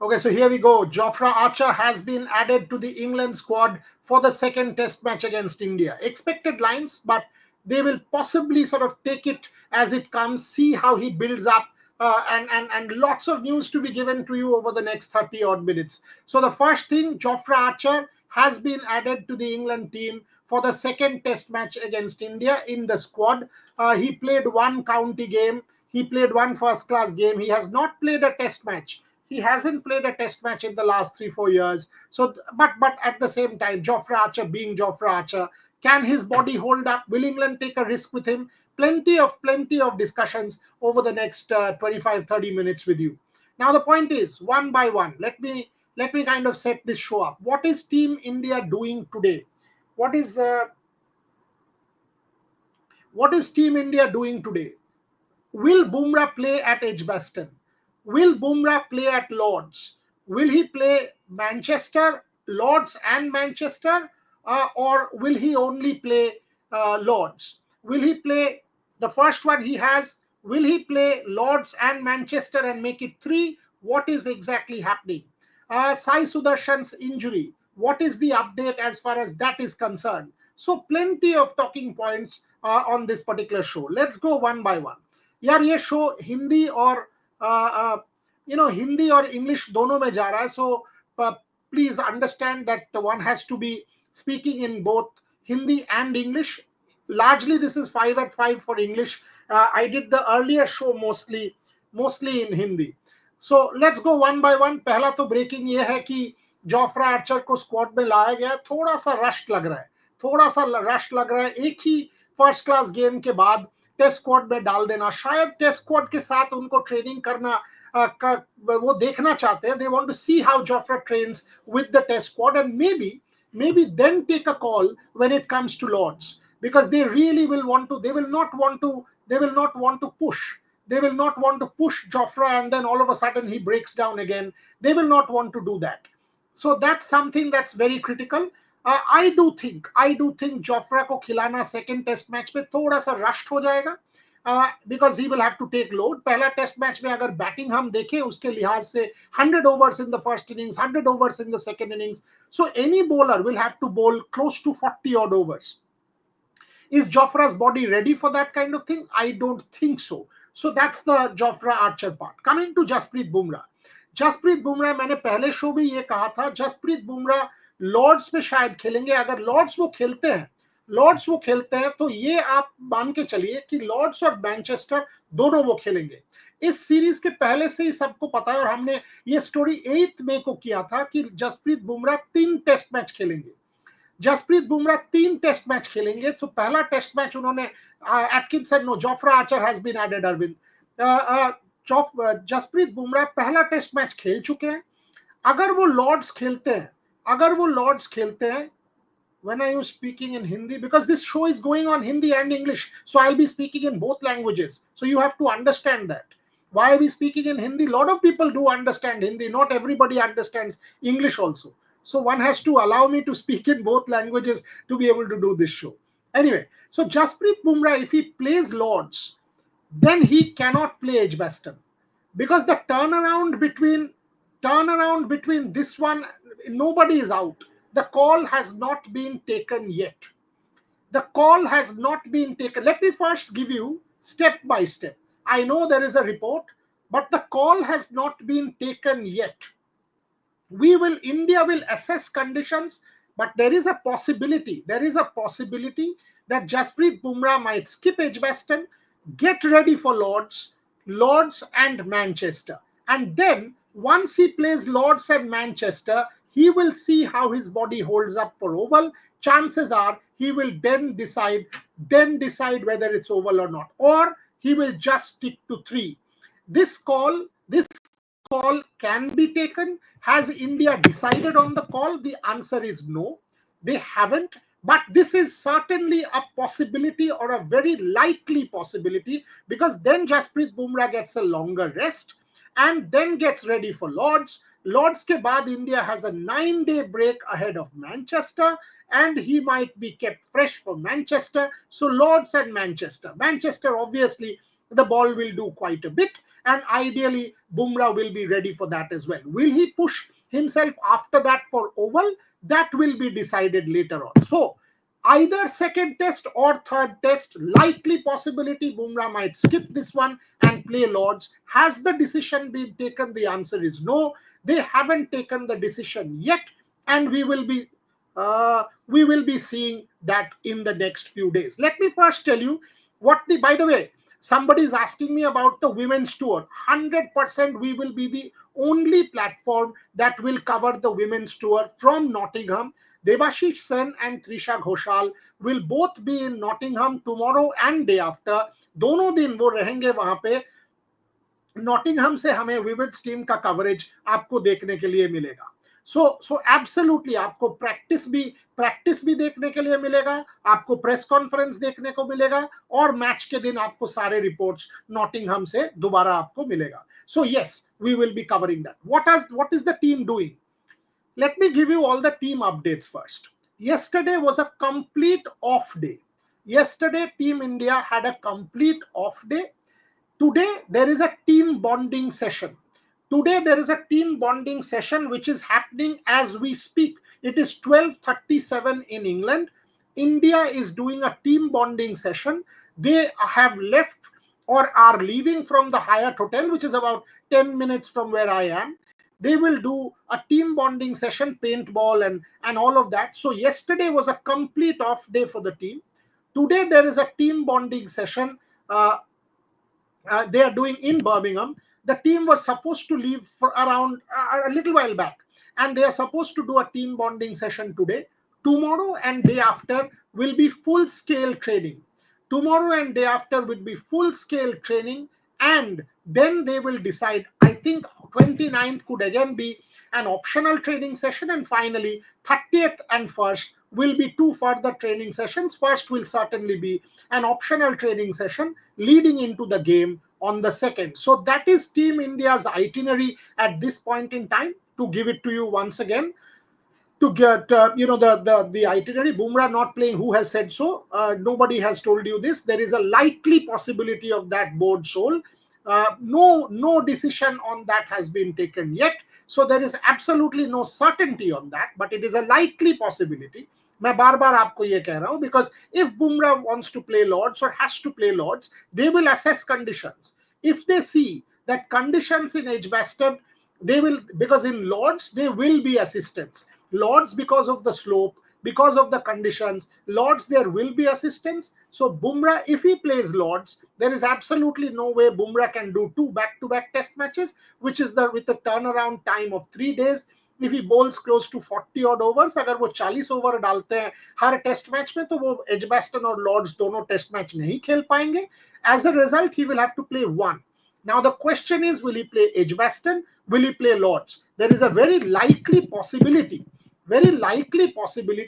Okay, so here we go. Jofra Archer has been added to the England squad for the second test match against India. Expected lines, but they will possibly sort of take it as it comes, see how he builds up, and lots of news to be given to you over the next 30 odd minutes. So the first thing, Jofra Archer has been added to the England team for the second test match against India in the squad. He played one county game. He played one first class game. He has not played a test match. He hasn't played a test match in the last 3-4 years. So, but at the same time, Jofra Archer being Jofra Archer, can his body hold up? Will England take a risk with him? Plenty of discussions over the next 25-30 minutes with you. Now the point is, one by one, let me kind of set this show up. What is Team India doing today? What is uh, what is Team India doing today? Will Bumrah play at Edgbaston? Will Bumrah play at Lords? Will he play Manchester, Lords, and Manchester? Or will he only play Lords? Will he play the first one he has? Will he play Lords and Manchester and make it three? What is exactly happening? Sai Sudarshan's injury. What is the update as far as that is concerned? So, plenty of talking points on this particular show. Let's go one by one. यार ये show Hindi और हिंदी और English दोनों में जा रहा है so please understand that one has to be speaking in both Hindi and English largely this is 5 at 5 for English. I did the earlier show mostly in Hindi. So let's go one by one. पहला तो breaking ये है कि Jofra Archer को squad में लाया गया. थोड़ा सा रश लग रहा है एक ही फर्स्ट क्लास गेम के बाद टेस्ट स्क्वाड में डाल देना. शायद टेस्ट स्क्वाड के साथ उनको ट्रेनिंग करना वो देखना चाहते हैं. They want to see how Jofra trains with the test squad and maybe then take a call when it comes to Lords, because they really will want to. They will not want to push. They will not want to push Jofra and then all of a sudden he breaks down again. They will not want to do that. So that's something that's very critical. I do think Jofra को खिलाना second test match में थोड़ा सा rushed हो जाएगा, because he will have to take load. पहला test match में अगर बैटिंग हम देखें उसके लिहाज से 100 overs in the first innings, 100 overs in the second innings. So any bowler will have to bowl close to 40 odd overs. Is Jofra's body ready for that kind of thing? I don't think so. So that's the Jofra Archer part. Coming to Jasprit Bumrah. Jasprit Bumrah, मैंने पहले show भी ये कहा था, Jasprit Bumrah Lord's में शायद खेलेंगे. अगर लॉर्ड्स वो खेलते हैं तो ये आप मान के चलिए कि लॉर्ड्स और मैनचेस्टर दोनों वो खेलेंगे. इस सीरीज के पहले से ही सबको पता है और हमने ये स्टोरी 8 मई को किया था कि जसप्रीत बुमराह 3 टेस्ट मैच खेलेंगे. जसप्रीत बुमराह 3 टेस्ट मैच खेलेंगे. तो पहला टेस्ट मैच उन्होंने Atkinson, no, Jofra Archer has been added. Arvind, Jasprit Bumrah पहला टेस्ट मैच खेल चुके हैं. अगर वो लॉर्ड्स खेलते हैं, when are you speaking in Hindi? Because this show is going on Hindi and English, so I'll be speaking in both languages. So you have to understand that. Why are we speaking in Hindi? A lot of people do understand Hindi. Not everybody understands English also. So one has to allow me to speak in both languages to be able to do this show. Anyway, so Jasprit Bumrah, if he plays Lords, then he cannot play Edgbaston, because the turnaround between this one, nobody is out. The call has not been taken yet. Let me first give you step by step. I know there is a report, but the call has not been taken yet. India will assess conditions, but there is a possibility that Jasprit Bumrah might skip Edgbaston, get ready for Lords and Manchester. And then once he plays Lords and Manchester, he will see how his body holds up for Oval. Chances are he will then decide whether it's Oval or not, or he will just stick to 3. This call can be taken. Has India decided on the call? The answer is no, they haven't. But this is certainly a possibility, or a very likely possibility, because then Jasprit Bumrah gets a longer rest and then gets ready for Lords. Lords के बाद India has a 9-day break ahead of Manchester, and he might be kept fresh for Manchester. So Lords and Manchester, obviously the ball will do quite a bit, and ideally Bumrah will be ready for that as well. Will he push himself after that for Oval? That will be decided later on. So either second test or third test, likely possibility Bumrah might skip this one and play Lords. Has the decision been taken? The answer is no. They haven't taken the decision yet, and we will be seeing that in the next few days. Let me first tell you what the. By the way, somebody is asking me about the women's tour. 100% we will be the only platform that will cover the women's tour from Nottingham. Devashish Sen and Trisha Ghoshal will both be in Nottingham tomorrow and day after. दोनों दिन वो रहेंगे वहां पे. Nottingham से हमें विविड्स team का coverage आपको देखने के लिए मिलेगा. सो एब्सोल्युटली आपको प्रैक्टिस भी देखने के लिए मिलेगा, आपको प्रेस कॉन्फ्रेंस देखने को मिलेगा, और मैच के दिन आपको सारे रिपोर्ट्स नॉटिंघम से दोबारा आपको मिलेगा. So yes, we will be covering that. What is the team doing? Let me give you all the team updates first. Yesterday was a complete off day. Yesterday, Team India had a complete off day. Today, there is a team bonding session. Today, there is a team bonding session which is happening as we speak. It is 12:37 in England. India is doing a team bonding session. They have left or are leaving from the Hyatt Hotel, which is about 10 minutes from where I am. They will do a team bonding session, paintball and all of that. So yesterday was a complete off day for the team. Today there is a team bonding session they are doing in Birmingham. The team was supposed to leave for around a little while back, and they are supposed to do a team bonding session today. Tomorrow and day after will be full scale training. Tomorrow and day after will be full scale training, and then they will decide. I think 29th could again be an optional training session, and finally 30th and 1st will be two further training sessions. First will certainly be an optional training session leading into the game on the 2nd. So that is Team India's itinerary at this point in time. To give it to you once again, to get the itinerary. Bumrah not playing, who has said so? Nobody has told you this. There is a likely possibility of that board soul. No decision on that has been taken yet, so there is absolutely no certainty on that, but it is a likely possibility. मैं बार बार आपको ये कह रहा हूं, because if Bumrah wants to play Lords or has to play Lords, they will assess conditions. If they see that conditions in Edgbaston, they will, because in Lords there will be assistance. Lords, because of the slope, because of the conditions, Lords there will be assistance. So Bumrah, if he plays Lords, there is absolutely no way Bumrah can do two back-to-back test matches, which is with a turnaround time of 3 days. If he bowls close to 40 odd overs, अगर वो 40 over डालते हैं हर test match में, तो वो Edgbaston और Lord's दोनों test match नहीं खेल पाएंगे. As a result, he will have to play one. Now the question is, will he play Edgbaston? Will he play Lords? There is a very likely possibility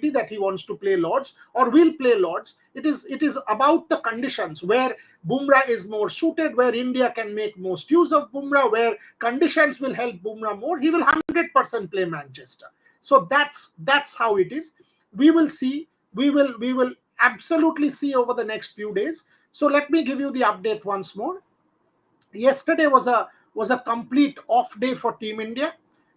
that he wants to play Lords or will play Lords. It is about the conditions where Bumrah is more suited, where India can make most use of Bumrah, where conditions will help Bumrah more. He will 100% play Manchester. So that's how it is. We will see. We will absolutely see over the next few days. So let me give you the update once more. Yesterday was a complete off day for Team India.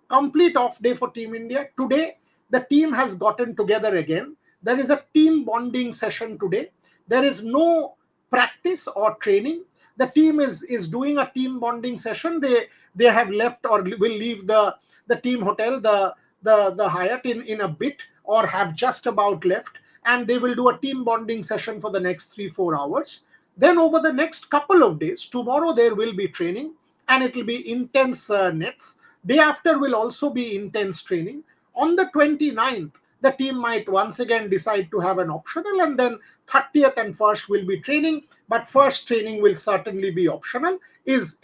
Complete off day for Team India. Today, the team has gotten together again. There is a team bonding session today. There is no practice or training. The team is doing a team bonding session. They have left or will leave the team hotel, the Hyatt in a bit, or have just about left, and they will do a team bonding session for the next 3-4 hours. Then over the next couple of days, tomorrow there will be training, and it will be intense nets. Day after will also be intense training. On the 29th, the team might once again decide to have an optional, and then 30th and 1st will be training, but first training will certainly be optional, is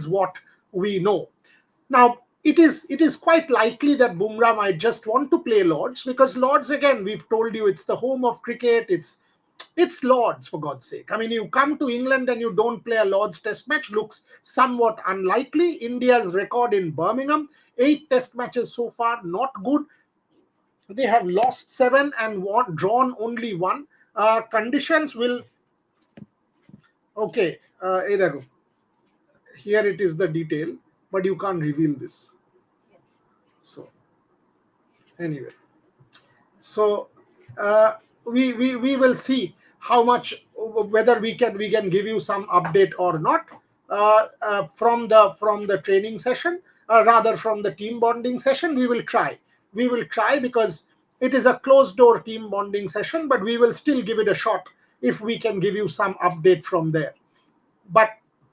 what we know. Now, it is quite likely that Bumrah might just want to play Lords, because Lords, again, we've told you, it's the home of cricket. It's Lords, for God's sake. I mean, you come to England and you don't play a Lords test match, looks somewhat unlikely. India's record in Birmingham, 8 test matches so far, not good. They have lost 7 and drawn only 1. Conditions will... Okay, there go. here it is the detail, but you can't reveal this. Yes. So anyway, so uh, we will see how much, whether we can give you some update or not, from the training session, rather from the team bonding session. We will try because it is a closed door team bonding session, but we will still give it a shot if we can give you some update from there. But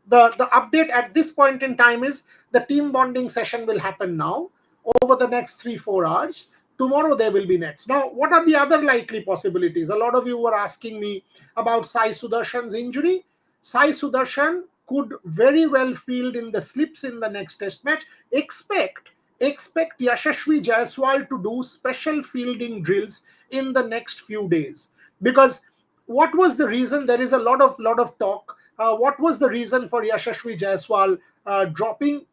the update at this point in time is the team bonding session will happen now over the next 3-4 hours. Tomorrow there will be nets. Now, what are the other likely possibilities? A lot of you were asking me about Sai Sudarshan's injury. Sai Sudarshan could very well field in the slips in the next test match. Expect Yashasvi Jaiswal to do special fielding drills in the next few days, because what was the reason? There is a lot of talk. What was the reason for Yashasvi Jaiswal dropping?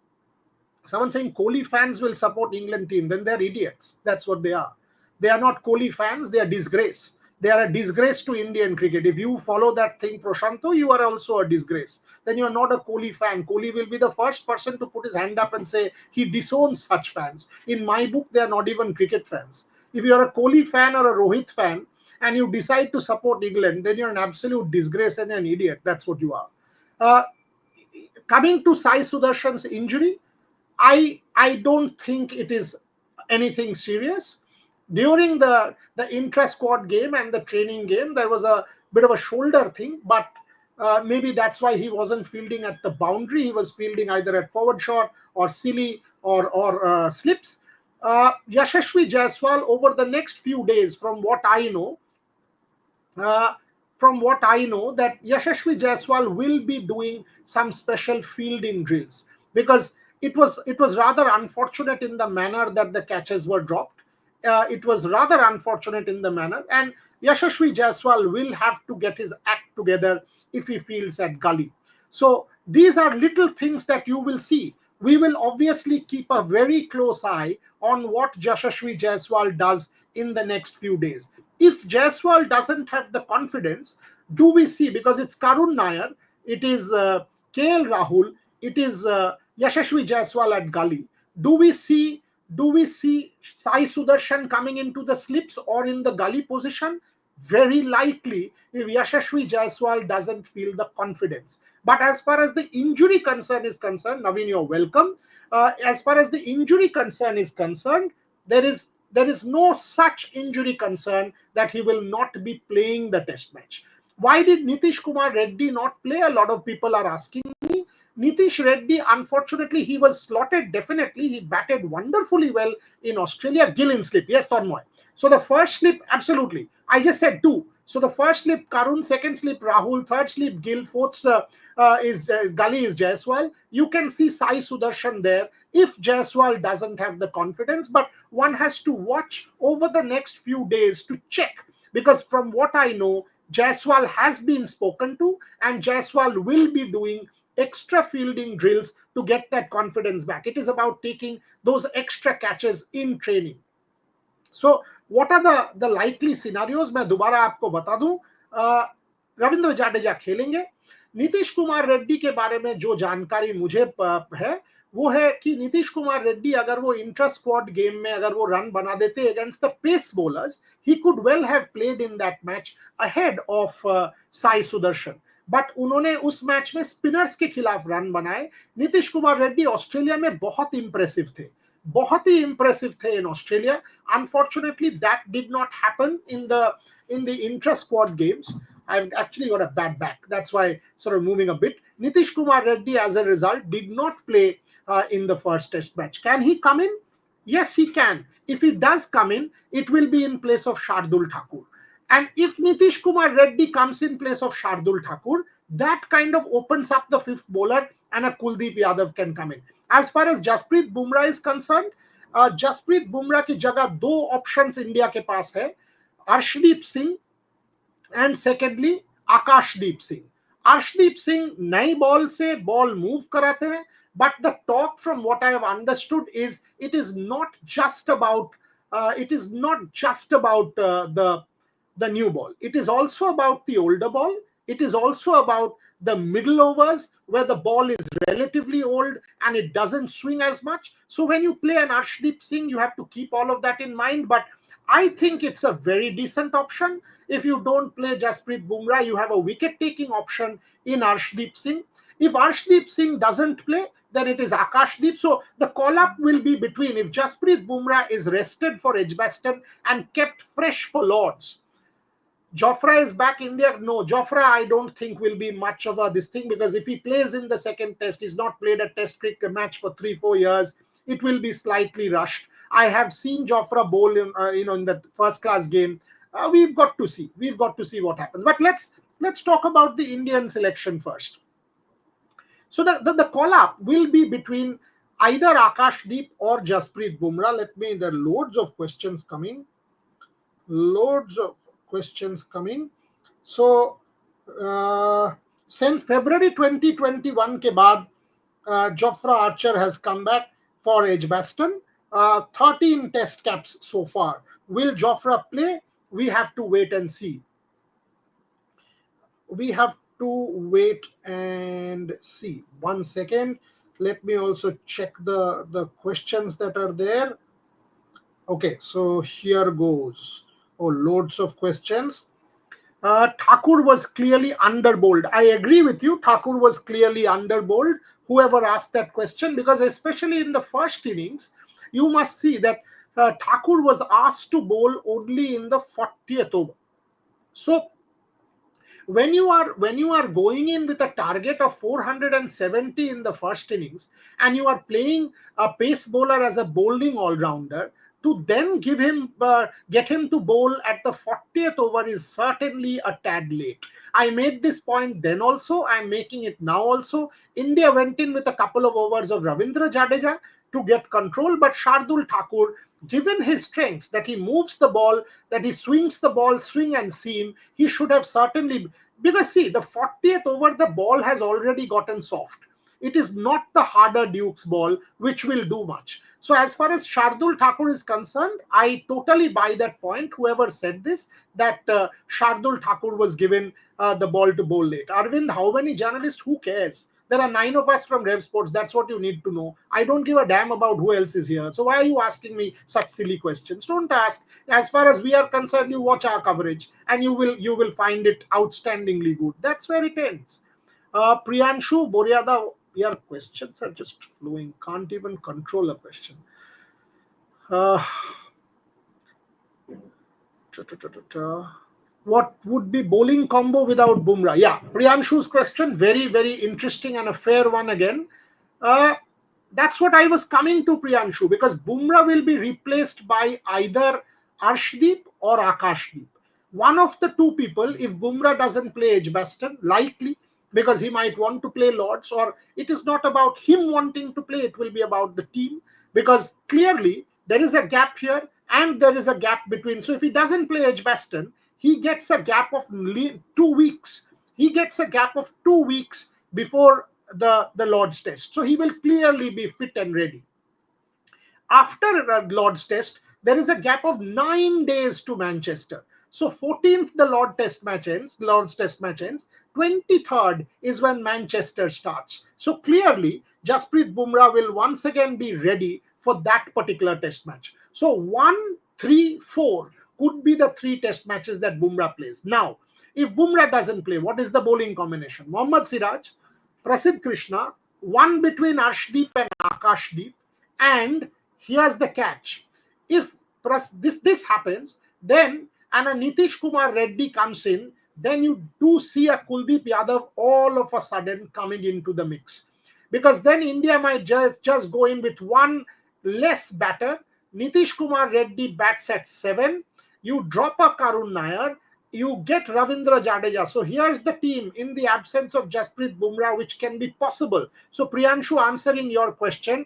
Someone saying Kohli fans will support England team, then they're idiots. That's what they are. They are not Kohli fans. They are disgrace. They are a disgrace to Indian cricket. If you follow that thing, Prashanto, you are also a disgrace. Then you are not a Kohli fan. Kohli will be the first person to put his hand up and say he disowns such fans. In my book, they are not even cricket fans. If you are a Kohli fan or a Rohit fan and you decide to support England, then you're an absolute disgrace and an idiot. That's what you are. Uh, Coming to Sai Sudarshan's injury, I don't think it is anything serious. During the intra squad game and the training game, there was a bit of a shoulder thing, but maybe that's why he wasn't fielding at the boundary. He was fielding either at forward shot or silly or slips. Yashasvi Jaiswal over the next few days, uh, from what I know, that Yashasvi Jaiswal will be doing some special fielding drills, because it was rather unfortunate in the manner that the catches were dropped. It was rather unfortunate in the manner, and Yashasvi Jaiswal will have to get his act together if he fields at gully. So these are little things that you will see. We will obviously keep a very close eye on what Yashasvi Jaiswal does in the next few days. If Jaiswal doesn't have the confidence, do we see, because it's Karun Nair, it is KL Rahul, it is Yashasvi Jaiswal at gully. Do we see do we see Sai Sudarshan coming into the slips or in the gully position? Very likely, if Yashasvi Jaiswal doesn't feel the confidence. But as far as the injury concern is concerned, Naveen, you're welcome. As far as the injury concern is concerned, there is no such injury concern that he will not be playing the test match. Why did Nitish Kumar Reddy not play? A lot of people are asking me. Nitish Reddy, unfortunately, he was slotted definitely. He batted wonderfully well in Australia. Gill in slip. Yes, Tanmoy. So the first slip, absolutely. I just said two. So the first slip, Karun, second slip, Rahul, third slip, Gill, fourth is Gully is Jaiswal. You can see Sai Sudarshan there if Jaiswal doesn't have the confidence. But one has to watch over the next few days to check, because from what I know, Jaiswal has been spoken to, and Jaiswal will be doing extra fielding drills to get that confidence back. It is about taking those extra catches in training. So what are the likely scenarios, मैं दोबारा आपको बता दूं. रविंद्र जाडेजा खेलेंगे. नीतीश कुमार रेड्डी के बारे में जो जानकारी मुझे है वो है कि नीतीश कुमार रेड्डी अगर वो इंटर स्क्वाड गेम में अगर वो रन बना देते against the pace bowlers, he could well have played in that match ahead of Sai Sudharsan. But उन्होंने उस मैच में स्पिनर्स के खिलाफ रन बनाए. नीतीश कुमार रेड्डी ऑस्ट्रेलिया में बहुत इंप्रेसिव थे, बहुत ही इंप्रेसिव थे in Australia. Unfortunately, that did not happen in the intra squad games. I've actually got a bad back. That's why sort of moving a bit. Nitish Kumar Reddy, as a result, did not play in the first test match. Can he come in? Yes, he can. If he does come in, it will be in place of Shardul Thakur. And if Nitish Kumar Reddy comes in place of Shardul Thakur, that kind of opens up the fifth bowler and a Kuldeep Yadav can come in. As far as Jasprit Bumrah is concerned, Jasprit Bumrah की जगह दो options India के पास है, Arshdeep Singh and secondly Akashdeep Singh. Arshdeep Singh नई ball से ball move कराते हैं, but the talk from what I have understood is it is not just about the new ball. It is also about the older ball. It is also about the middle overs where the ball is relatively old and it doesn't swing as much. So when you play an Arshdeep Singh, you have to keep all of that in mind. But I think it's a very decent option. If you don't play Jasprit Bumrah, you have a wicket taking option in Arshdeep Singh. If Arshdeep Singh doesn't play, then it is Akashdeep. So the call up will be between, if Jasprit Bumrah is rested for Edgbaston and kept fresh for Lords, Jofra is back India. No, Jofra I don't think will be much of a this thing, because if he plays in the second test, he's not played a test cricket match for 3 4 years. It will be slightly rushed. I have seen Jofra bowl in in the first class game. We've got to see. We've got to see what happens. But let's talk about the Indian selection first. So the call up will be between either Akashdeep or Jasprit Bumrah. Let me. There are loads of questions coming. Loads of questions coming. So since February 2021 के बाद Jofra Archer has come back for Edgbaston. 13 test caps so far. Will Jofra play? We have to wait and see. We have to wait and see. 1 second. Let me also check the questions that are there. Okay, so here goes. Oh, loads of questions. Thakur was clearly underbowled. I agree with you. Thakur was clearly underbowled. Whoever asked that question, because especially in the first innings, you must see that Thakur was asked to bowl only in the 40th over. So when you are going in with a target of 470 in the first innings, and you are playing a pace bowler as a bowling all-rounder, to then get him to bowl at the 40th over is certainly a tad late. I made this point then also, I'm making it now also. India went in with a couple of overs of Ravindra Jadeja to get control, but Shardul Thakur, given his strengths, that he moves the ball, that he swings the ball, swing and seam, he should have certainly. Because see, the 40th over, the ball has already gotten soft. It is not the harder Duke's ball which will do much. So as far as Shardul Thakur is concerned, I totally buy that point. Whoever said this, that Shardul Thakur was given the ball to bowl late. Arvind, how many journalists? Who cares? There are 9 of us from Rev Sports. That's what you need to know. I don't give a damn about who else is here. So why are you asking me such silly questions? Don't ask. As far as we are concerned, you watch our coverage and you will find it outstandingly good. That's where it ends. Priyanshu Boria, your questions are just flowing. Can't even control a question. Uh, what would be bowling combo without Bumrah? Yeah, Priyanshu's question, very, very interesting and a fair one again. Uh, that's what I was coming to, Priyanshu, because Bumrah will be replaced by either Arshdeep or Akashdeep. One of the two people, if Bumrah doesn't play Edgbaston, likely because he might want to play Lords, or it is not about him wanting to play, it will be about the team, because clearly there is a gap here and there is a gap between. So if he doesn't play Edgbaston, he gets a gap of 2 weeks. He gets a gap of 2 weeks before the Lord's test. So he will clearly be fit and ready. After Lord's test, there is a gap of 9 days to Manchester. So 14th the Lord's test match ends. 23rd is when Manchester starts. So clearly, Jasprit Bumrah will once again be ready for that particular test match. So 1, 3, 4 could be the 3 test matches that Bumrah plays. Now, if Bumrah doesn't play, what is the bowling combination? Mohammad Siraj, Prasidh Krishna, one between Arshdeep and Akashdeep, and here's the catch. If this happens, then and a Nitish Kumar Reddy comes in, then you do see a Kuldeep Yadav all of a sudden coming into the mix. Because then India might just go in with one less batter. Nitish Kumar Reddy bats at 7. You drop a Karun Nair. You get Ravindra Jadeja. So here's the team in the absence of Jasprit Bumrah, which can be possible. So Priyanshu, answering your question,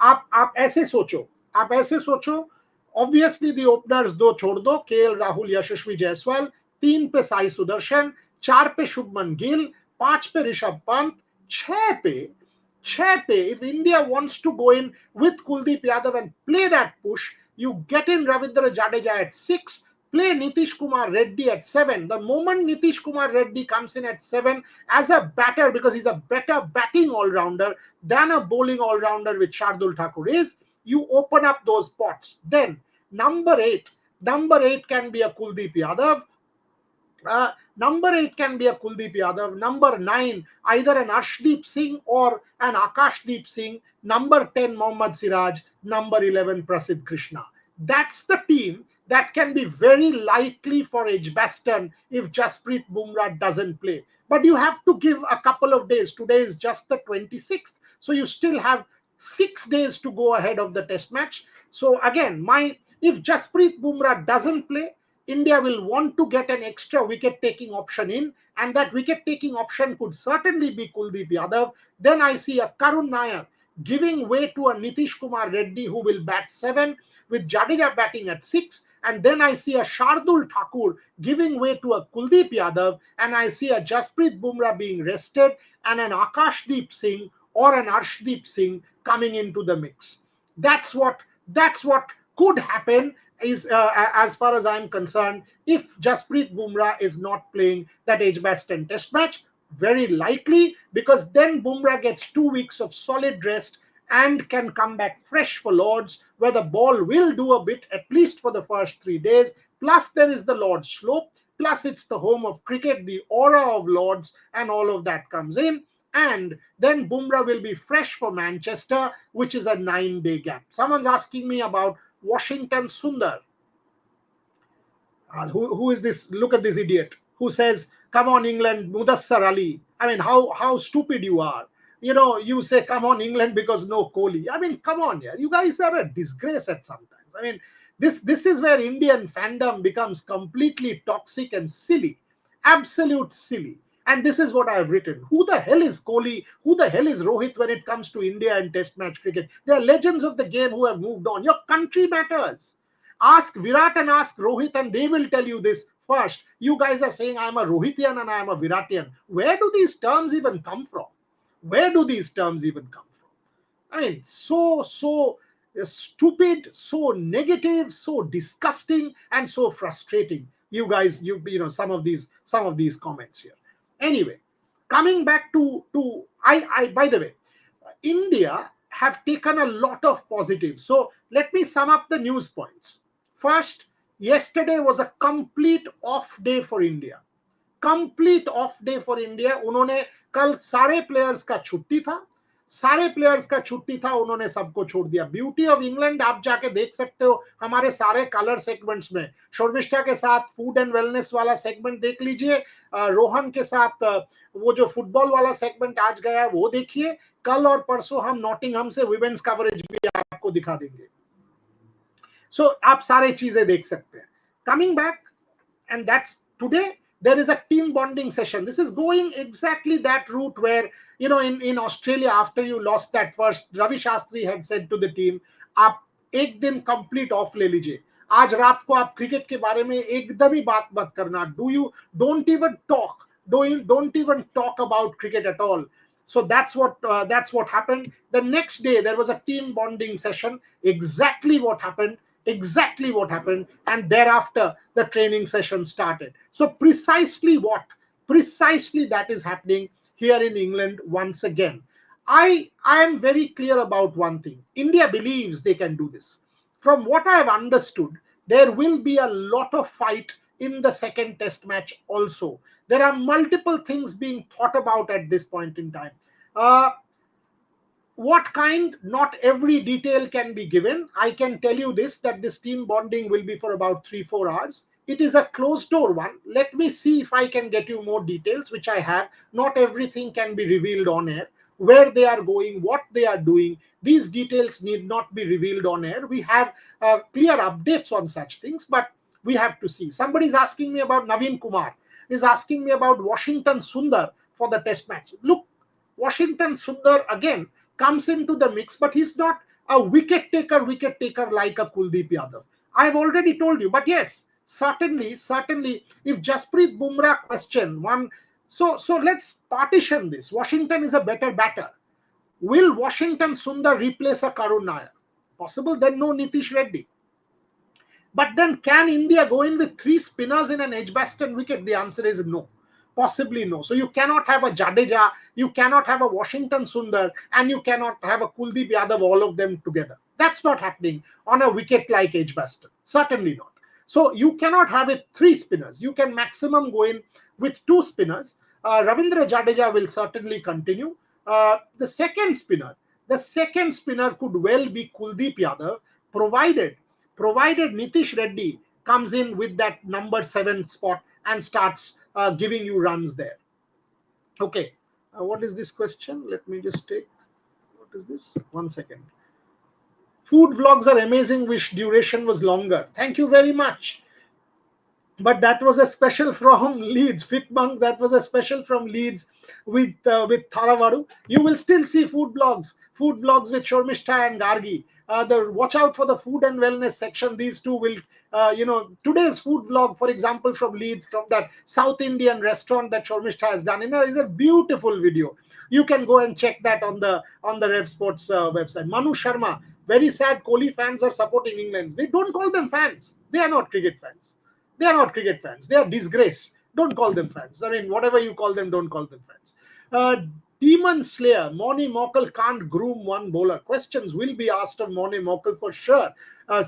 आप ऐसे सोचो, obviously the openers दो छोड़ दो, KL Rahul, यशस्वी जायसवाल, 3 पे साई सुदर्शन, 4 पे शुभमन गिल, 5 पे ऋषभ पंत, 6 पे if India wants to go in with Kuldeep Yadav and play that push, you get in Ravindra Jadeja at 6, play Nitish Kumar Reddy at 7. The moment Nitish Kumar Reddy comes in at 7 as a batter, because he's a better batting all-rounder than a bowling all-rounder which Shardul Thakur is, you open up those spots. Then number 8 can be a Kuldeep Yadav. Number 8 can be a Kuldeep Yadav. Number 9, either an Arshdeep Singh or an Akashdeep Singh. Number 10, Mohammad Siraj. Number 11, Prasidh Krishna. That's the team that can be very likely for Edgbaston if Jasprit Bumrah doesn't play. But you have to give a couple of days. Today is just the 26th. So you still have 6 days to go ahead of the test match. So again, if Jasprit Bumrah doesn't play, India will want to get an extra wicket taking option in, and that wicket taking option could certainly be Kuldeep Yadav. Then I see a Karun Nair giving way to a Nitish Kumar Reddy who will bat 7 with Jadeja batting at 6. And then I see a Shardul Thakur giving way to a Kuldeep Yadav, and I see a Jasprit Bumrah being rested and an Akashdeep Singh or an Arshdeep Singh coming into the mix. That's what could happen, is as far as I'm concerned, if Jasprit Bumrah is not playing that Edgbaston test match. Very likely, because then Bumrah gets 2 weeks of solid rest and can come back fresh for Lords, where the ball will do a bit, at least for the first 3 days. Plus there is the Lords slope, plus it's the home of cricket, the aura of Lords, and all of that comes in. And then Bumrah will be fresh for Manchester, which is a 9-day gap. Someone's asking me about Washington Sundar. Who is this? Look at this idiot who says, come on England, Mudassar Ali. I mean, how stupid you are. You say, come on England because no Kohli. I mean, come on, yeah. You guys are a disgrace at sometimes. I mean, this is where Indian fandom becomes completely toxic and silly. Absolute silly. And this is what I have written. Who the hell is Kohli? Who the hell is Rohit when it comes to India and test match cricket? They are legends of the game who have moved on. Your country matters. Ask Virat and ask Rohit, and they will tell you this first. You guys are saying I'm a Rohitian and I'm a Viratian. Where do these terms even come from? Where do these terms even come from? I mean, so stupid, so negative, so disgusting, and so frustrating. You guys, some of these comments here. Anyway, coming back to I by the way, India have taken a lot of positives. So let me sum up the news points. First, yesterday was a complete off day for India. Complete of day for India. उन्होंने कल सारे players का छुट्टी था, उन्होंने सबको छोड़ दिया. ब्यूटी ऑफ इंग्लैंड आप जाके देख सकते हो हमारे सारे कलर सेगमेंट्स में. शर्मिष्ठा के साथ फूड एंड वेलनेस वाला सेगमेंट देख लीजिए, रोहन के साथ वो जो फुटबॉल वाला सेगमेंट आज गया वो देखिए. कल और परसों हम नॉटिंघम से विमेंस कवरेज भी आपको दिखा देंगे. सो आप सारे चीजें देख सकते हैं. Coming back, and that's today there is a team bonding session. This is going exactly that route where, in Australia, after you lost that first, Ravi Shastri had said to the team, आप एक दिन complete off ले लीजिए. आज रात को आप cricket के बारे में एकदम ही बात मत करना. Don't even talk about cricket at all. So that's what happened. The next day there was a team bonding session. Exactly what happened, and thereafter the training session started. So precisely that is happening here in England once again. I am very clear about one thing. India believes they can do this. From what I have understood, there will be a lot of fight in the second test match also. There are multiple things being thought about at this point in time. What kind? Not every detail can be given. I can tell you this, that this team bonding will be for about 3-4 hours. It is a closed door one. Let me see if I can get you more details, which I have. Not everything can be revealed on air. Where they are going, what they are doing, these details need not be revealed on air. We have clear updates on such things, but we have to see. Somebody is asking me about Naveen Kumar, is asking me about Washington Sundar for the test match. Look, Washington Sundar again comes into the mix, but he's not a wicket taker like a Kuldeep Yadav. I've already told you, but yes, certainly, if Jasprit Bumrah question one, so let's partition this. Washington is a better batter. Will Washington Sundar replace a Karun Nair? Possible. Then no Nitish Reddy. But then, can India go in with three spinners in an Edgbaston wicket? The answer is no. Possibly no. So you cannot have a Jadeja, you cannot have a Washington Sundar, and you cannot have a Kuldeep Yadav, all of them together. That's not happening on a wicket like Edgbaston. Certainly not. So you cannot have it three spinners. You can maximum go in with two spinners. Ravindra Jadeja will certainly continue. The second spinner, could well be Kuldeep Yadav, provided Nitish Reddy comes in with that number 7 spot and starts giving you runs there. Okay, what is this question? Let me just take. What is this? 1 second. Food vlogs are amazing. Wish duration was longer. Thank you very much. But that was a special from Leeds, Fitbunk. That was a special from Leeds with Tharavaru. You will still see food blogs with Shormishta and Gargi. The watch out for the food and wellness section. These two will, today's food vlog, for example, from Leeds, from that South Indian restaurant that Shormishta has done, is a beautiful video. You can go and check that on the Rev Sports website. Manu Sharma, very sad. Kohli fans are supporting England. They don't call them fans. They are not cricket fans. They are not cricket fans. They are disgrace. Don't call them fans. I mean, whatever you call them, don't call them fans. Demon Slayer, Moni Mokal can't groom one bowler. Questions will be asked of Moni Mokal for sure.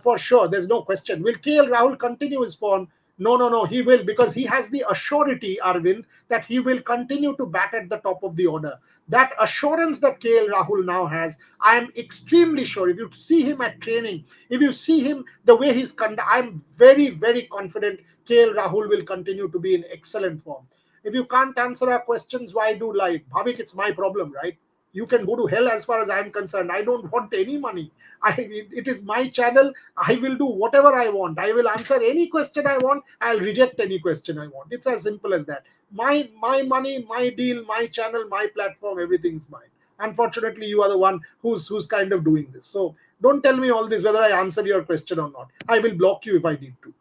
For sure, there's no question. Will KL Rahul continue his form? No, no, no, he will, because he has the assurity, Arvind, that he will continue to bat at the top of the order. That assurance that KL Rahul now has, I am extremely sure. If you see him at training, if you see him the way he's I'm very, very confident KL Rahul will continue to be in excellent form. If you can't answer our questions, why do live? Bhavik, it's my problem, right? You can go to hell as far as I'm concerned. I don't want any money. It is my channel. I will do whatever I want. I will answer any question I want. I'll reject any question I want. It's as simple as that. My money, my deal, my channel, my platform, everything's mine. Unfortunately, you are the one who's kind of doing this. So don't tell me all this whether I answer your question or not. I will block you if I need to.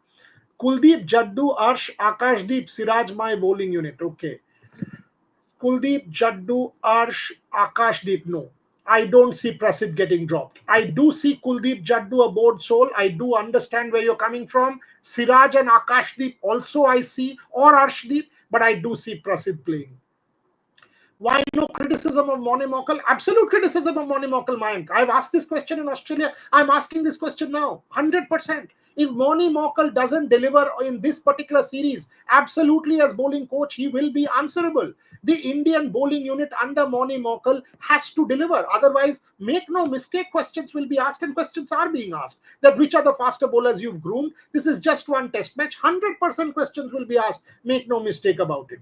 Kuldeep, Jaddu, Arsh, Akashdeep, Siraj, my bowling unit. Okay. Kuldeep, Jaddu, Arsh, Akashdeep. No. I don't see Prasid getting dropped. I do see Kuldeep, Jaddu aboard soul. I do understand where you're coming from. Siraj and Akashdeep also I see, or Arshdeep, but I do see Prasid playing. Why no criticism of Moni Mokal? Absolute criticism of Moni Mokal, Mayank. I've asked this question in Australia. I'm asking this question now. 100%. If Moni Mokal doesn't deliver in this particular series, absolutely as bowling coach, he will be answerable. The Indian bowling unit under Moni Mokal has to deliver. Otherwise, make no mistake, questions will be asked, and questions are being asked. That which are the faster bowlers you've groomed? This is just one test match. 100% questions will be asked. Make no mistake about it.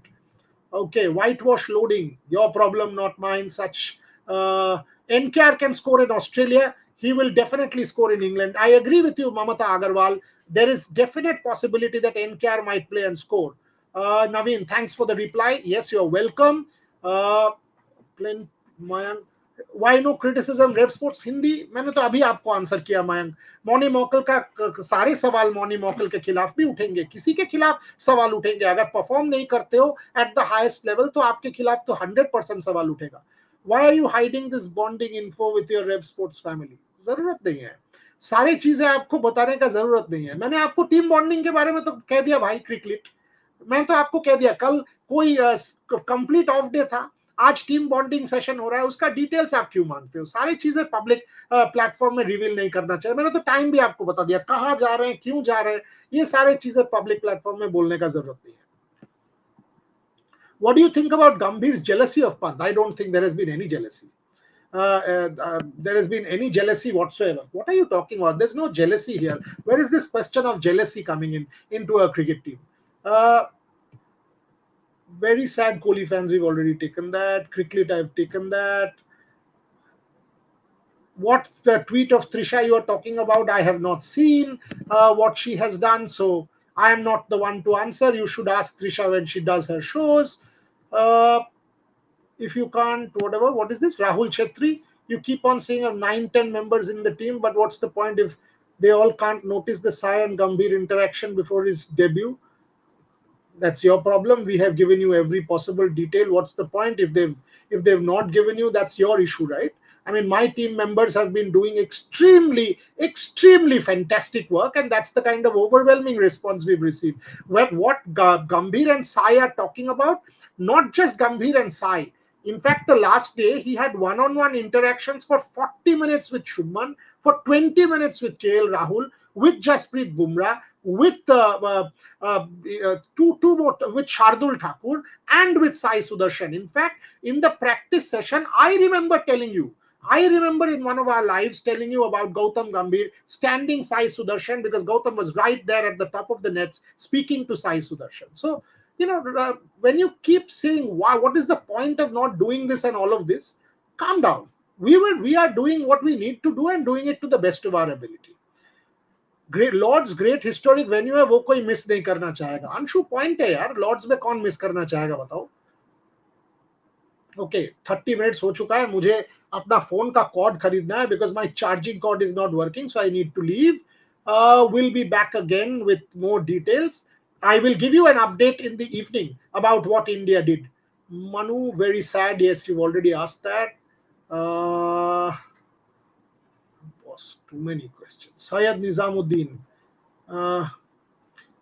Okay, whitewash loading, your problem, not mine. Such NKR can score in Australia. He will definitely score in England. I agree with you, Mamata Agarwal. There is definite possibility that NKR might play and score. Naveen, thanks for the reply. Yes, you're welcome. Mayank, why no criticism? Rev Sports Hindi मैंने तो अभी आपको answer किया मयंक. मौनी मौकल का सारे सवाल मौनी मौकल के खिलाफ भी उठेंगे, किसी के खिलाफ सवाल उठेंगे. अगर परफॉर्म नहीं करते हो एट द हाईएस्ट लेवल तो आपके खिलाफ तो 100% सवाल उठेगा. Why are you hiding this bonding info with your Rev Sports family? जरूरत नहीं है, सारी चीजें आपको बताने का जरूरत नहीं है. मैंने आपको टीम बॉन्डिंग के बारे में तो कह दिया भाई. क्रिकेट मैं तो आपको कह दिया, कल कोई कंप्लीट ऑफ डे था, आज टीम बॉन्डिंग सेशन हो रहा है, उसका डिटेल्स आप क्यों मांगते हो? सारी चीजें पब्लिक प्लेटफॉर्म में रिवील नहीं करना चाहिए. मैंने तो टाइम भी आपको बता दिया, कहाँ जा रहे हैं, क्यों जा रहे हैं, ये सारी चीजें पब्लिक प्लेटफॉर्म में बोलने का जरूरत नहीं है. What do you think about Gambhir's jealousy of Pant? I don't think there has been any jealousy. There has been any jealousy whatsoever. What are you talking about? There's no jealousy here. Where is this question of jealousy coming into a cricket team? Very sad Kohli fans, we've already taken that. Cricket, I've taken that. What the tweet of Trisha you are talking about, I have not seen what she has done, so I am not the one to answer. You should ask Trisha when she does her shows. If you can't, whatever, what is this? Rahul Chetri, you keep on saying 9-10 members in the team, but what's the point if they all can't notice the Sai and Gambhir interaction before his debut? That's your problem. We have given you every possible detail. What's the point if they've not given you? That's your issue, right? I mean, my team members have been doing extremely fantastic work, and that's the kind of overwhelming response we've received. What Gambhir and Sai are talking about, not just Gambhir and Sai. In fact, the last day he had one-on-one interactions for 40 minutes with Shubman, for 20 minutes with KL Rahul, with Jasprit Bumrah, with two more with Shardul Thakur and with Sai Sudarshan. In fact, in the practice session, I remember in one of our lives telling you about Gautam Gambhir standing Sai Sudarshan because Gautam was right there at the top of the nets speaking to Sai Sudarshan. So, when you keep saying, wow, what is the point of not doing this and all of this? Calm down. We are doing what we need to do and doing it to the best of our ability. Great Lord's great historic venue है, वो कोई miss नहीं करना चाहेगा. Anshu point है यार, Lord's में कौन मिस करना चाहेगा बताओ. ओके 30 मिनट्स हो चुका है, मुझे अपना फोन का कॉर्ड खरीदना है because my charging cord is not working, so I need to leave. Will be back again with more details. I will give you an update in the evening about what India did. Manu, very sad. Yes, you've already asked that. Was too many questions. Syed Nizamuddin. Uh,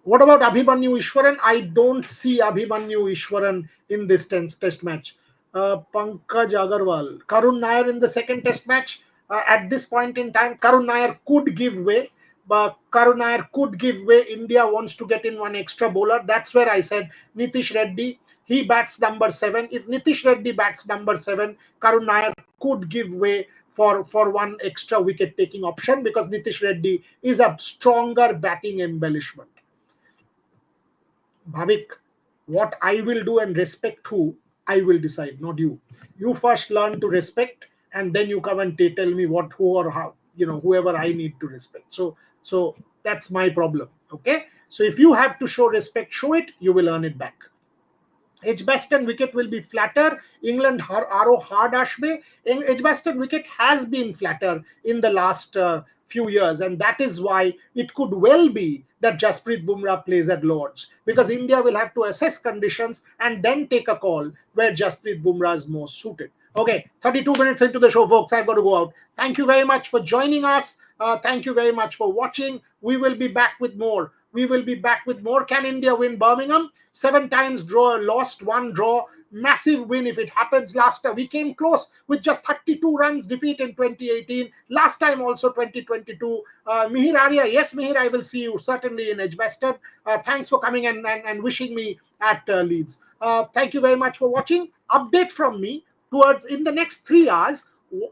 what about Abhimanyu Ishwaran? I don't see Abhimanyu Ishwaran in this test match. Pankaj Agarwal. Karun Nair in the second test match. At this point in time, Karun Nair could give way. But Karun Nair could give way. India wants to get in one extra bowler. That's where I said Nitish Reddy. He bats number 7. If Nitish Reddy bats number 7, Karun Nair could give way for one extra wicket taking option because Nitish Reddy is a stronger batting embellishment. Bhavik, what I will do and respect who, I will decide, not you. You first learn to respect, and then you come and tell me what, who, or how, whoever I need to respect. So that's my problem. Okay. So if you have to show respect, show it. You will earn it back. Edgbaston wicket will be flatter. England arrow hard ashbe. Edgbaston wicket has been flatter in the last few years, and that is why it could well be that Jasprit Bumrah plays at Lords, because India will have to assess conditions and then take a call where Jasprit Bumrah is most suited. Okay, 32 minutes into the show, folks. I've got to go out. Thank you very much for joining us. Thank you very much for watching. We will be back with more. Can India win Birmingham? 7 times draw, lost 1 draw. Massive win if it happens. Last time we came close with just 32 runs defeat in 2018. Last time also 2022. Mihir Arya, yes Mihir, I will see you certainly in Edgbaston. Thanks for coming and wishing me at Leeds. Thank you very much for watching. Update from me towards in the next 3 hours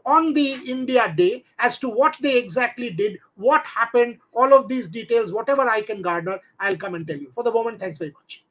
on the India Day as to what they exactly did, what happened, all of these details, whatever I can garner, I'll come and tell you. For the moment, thanks very much.